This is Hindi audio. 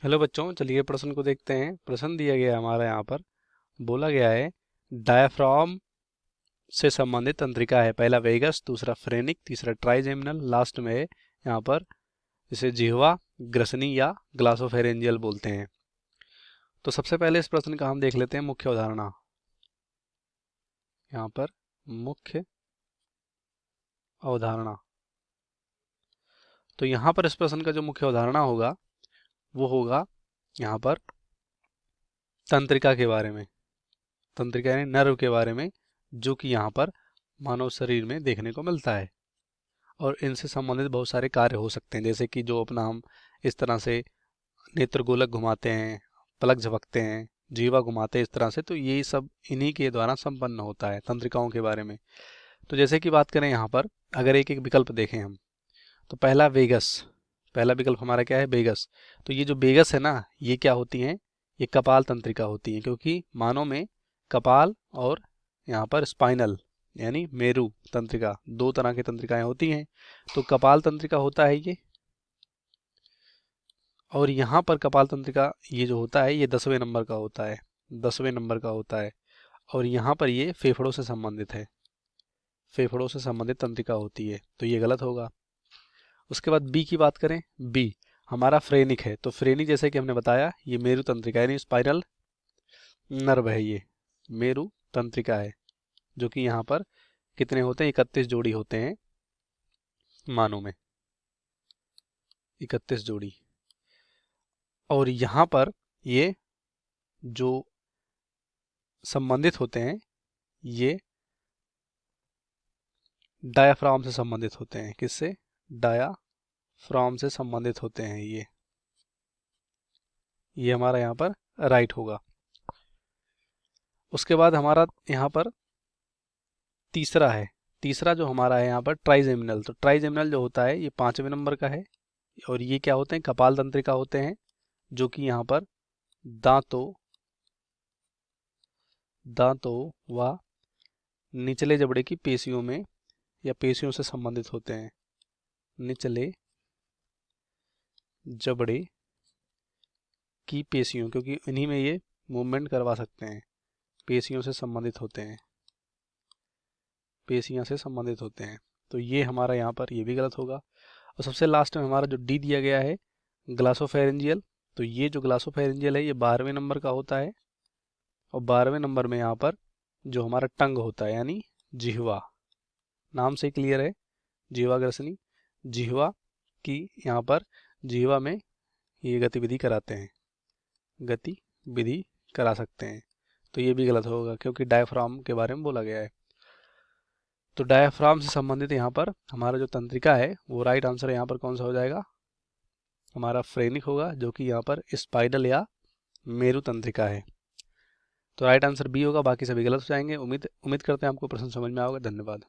हेलो बच्चों, चलिए प्रश्न को देखते हैं। प्रश्न दिया गया है हमारा यहाँ पर। बोला गया है डायाफ्राम से संबंधित तंत्रिका है। पहला वेगस, दूसरा फ्रेनिक, तीसरा ट्राइजेमिनल, लास्ट में है यहाँ पर इसे जिह्वा, ग्रसनी या ग्लासोफेरेंजियल बोलते हैं। तो सबसे पहले इस प्रश्न का हम देख लेते हैं मुख्य अवधारणा। यहाँ पर मुख्य अवधारणा। तो यहाँ पर इस प्रश्न का जो मुख्य अवधारणा होगा वो होगा यहाँ पर तंत्रिका के बारे में। तंत्रिका यानी नर्व के बारे में, जो कि यहाँ पर मानव शरीर में देखने को मिलता है और इनसे संबंधित बहुत सारे कार्य हो सकते हैं, जैसे कि जो अपना हम इस तरह से नेत्र गोलक घुमाते हैं, पलक झपकते हैं, जीवा घुमाते हैं इस तरह से, तो ये सब इन्हीं के द्वारा संपन्न होता है तंत्रिकाओं के बारे में। तो जैसे कि बात करें यहाँ पर, अगर एक एक विकल्प देखें हम, तो पहला वेगस, पहला विकल्प हमारा क्या है? वेगस। तो ये जो वेगस है ना, ये क्या होती हैं? ये कपाल तंत्रिका होती हैं, क्योंकि मानव में कपाल और यहाँ पर स्पाइनल यानी मेरु तंत्रिका, दो तरह की तंत्रिकाएं होती हैं। तो कपाल तंत्रिका होता है ये, और यहाँ पर कपाल तंत्रिका ये जो होता है ये 10वें नंबर का होता है, 10वें नंबर का होता है। और यहाँ पर ये फेफड़ों से संबंधित है, फेफड़ों से संबंधित तंत्रिका होती है, तो ये गलत होगा। उसके बाद बी की बात करें, बी हमारा फ्रेनिक है। तो फ्रेनिक जैसे कि हमने बताया, ये मेरु तंत्रिका यानी स्पाइरल नर्व है, ये मेरु तंत्रिका है, जो कि यहाँ पर कितने होते हैं? 31 जोड़ी होते हैं मानव में, 31 जोड़ी। और यहाँ पर ये जो संबंधित होते हैं ये डायाफ्राम से संबंधित होते हैं। किससे? डायाफ्राम से संबंधित होते हैं ये हमारा यहाँ पर राइट होगा। उसके बाद हमारा यहाँ पर तीसरा है, तीसरा जो हमारा है यहाँ पर ट्राइजेमिनल। तो ट्राइजेमिनल जो होता है ये 5वें नंबर का है, और ये क्या होते हैं? कपाल तंत्रिका होते हैं, जो कि यहाँ पर दांतों व निचले जबड़े की पेशियों में या पेशियों से संबंधित होते हैं। निचले जबड़े की पेशियों, क्योंकि इन्हीं में ये मूवमेंट करवा सकते हैं, पेशियों से संबंधित होते हैं, पेशियां से संबंधित होते हैं। तो ये हमारा यहाँ पर ये भी गलत होगा। और सबसे लास्ट में हमारा जो डी दिया गया है ग्लासोफेरेंजियल, तो ये जो ग्लासोफेरेंजियल है ये 12वें नंबर का होता है, और 12वें नंबर में यहाँ पर जो हमारा टंग होता है यानी जिह्वा, नाम से क्लियर है, जिह्वा ग्रसनी, जिह्वा की यहाँ पर जिह्वा में ये गतिविधि कराते हैं, गतिविधि करा सकते हैं। तो ये भी गलत होगा, क्योंकि डायफ्राम के बारे में बोला गया है। तो डायफ्राम से संबंधित यहाँ पर हमारा जो तंत्रिका है वो राइट आंसर यहाँ पर कौन सा हो जाएगा? हमारा फ्रेनिक होगा, जो कि यहाँ पर स्पाइडल या मेरु तंत्रिका है। तो राइट आंसर बी होगा, बाकी सभी गलत हो जाएंगे। उम्मीद करते हैं आपको प्रश्न समझ में आओगे। धन्यवाद।